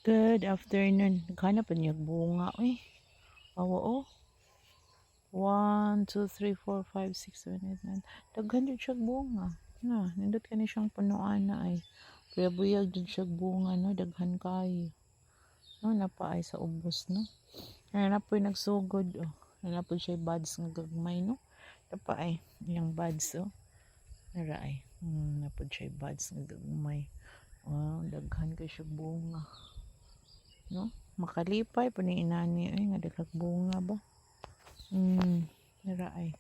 Good afternoon. Naghanap pa niya bunga. Uy, awa oh. 1, 2, 3, 4, 5, 6, 7, 8, 9. Daghan dyan siya bunga. Na, nindot ka ni siyang punuan na ay. Kaya buyag dyan siya bunga, no? Daghan kayo. No, napaay sa ubos, no? Kaya na po yung nagsugod, oh. Na po siya buds nga gagmay, no? Napaay, yung buds, oh. Naraay. Na po siya buds nga gagmay. Oh, daghan ka siya bunga. No, makalipay po ni inani ay nga daghang bunga ba. Nara ay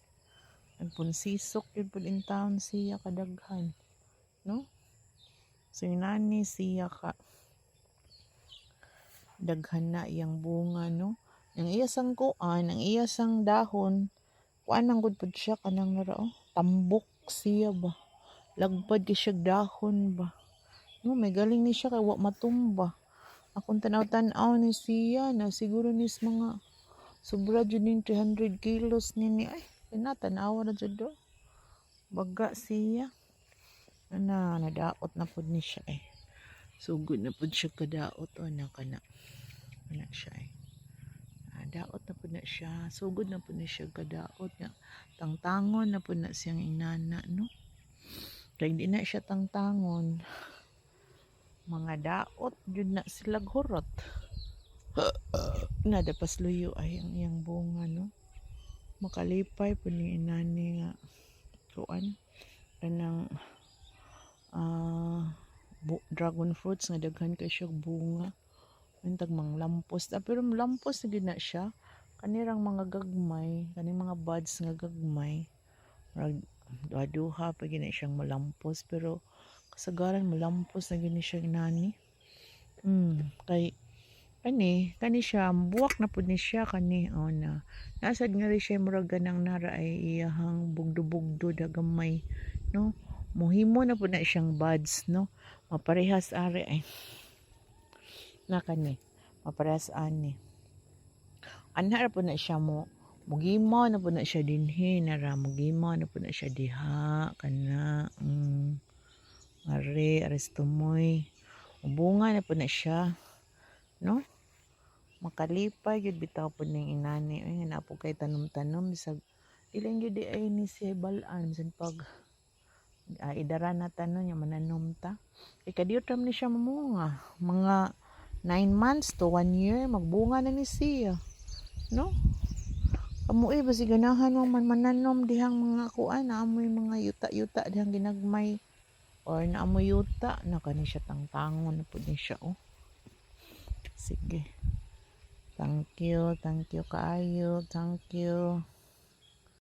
nagpunsisok yun po in town siya kadaghan, no? So inani siya ka daghan na iyang bunga, no? Ang iyasang kuan, ang iyasang dahon kuan ang gud pud siya kanang nara oh, tambok siya ba, lagpad kay siya dahon ba, no? May galing ni siya kay wa matumba. Akong tanaw-tanaw ni siya na siguro nis mga sobra dyan yung 300 kilos nini. Ay, tanawa na dyan do. Baga siya. Nadaot na po ni siya eh. Sugod na po siya kadaot. O, nakana. Wala siya eh. Daot na po na siya. Sugod na po ni siya kadaot. Tangtangon na po na siyang inana, no? Kaya hindi na siya tangtangon. Mga daot, yun na sila hurot. Nadapas luyo ay ang iyang bunga, no? Makalipay po ni inani nga kuan kanang dragon fruits nga daghan kay siya bunga untag manglampos pero lampos na gid na siya kanirang mga gagmay kaning mga buds nga gagmay duha pa gid na siyang malampos pero kasagaran malampos na gid ni siya inani kay kani siya buwak na pud ni siya kani na nasad nga rin siya murag ganang nara ay iyahang bugdo-bugdo dagamay, no? Muhimo na pud na siyang buds, no? Maparehas ari ay na kani maparehas ani anhar pud na siya mugimo na pud na siya dinhi nara mugimo na pud na siya diha kana ares tumoy bunga na pud na siya, no? Makalipay gyud bitaw pud ning inani ay na po kay tanom-tanom bisag ilang gyud di ay ni siya balaan bisan pag idara na tanon nya mananom ta kadiyot ram ni siya mamunga mga 9 months to 1 year magbunga na ni siya, no? Kamuoy basi ganahan mo man mananom dihang mga kuan naamoy mga yuta-yuta dihang ginagmay or naamoy yuta na kani siya tangtangon na pud ni siya oh. Sige. Thank you kaayo. Thank you.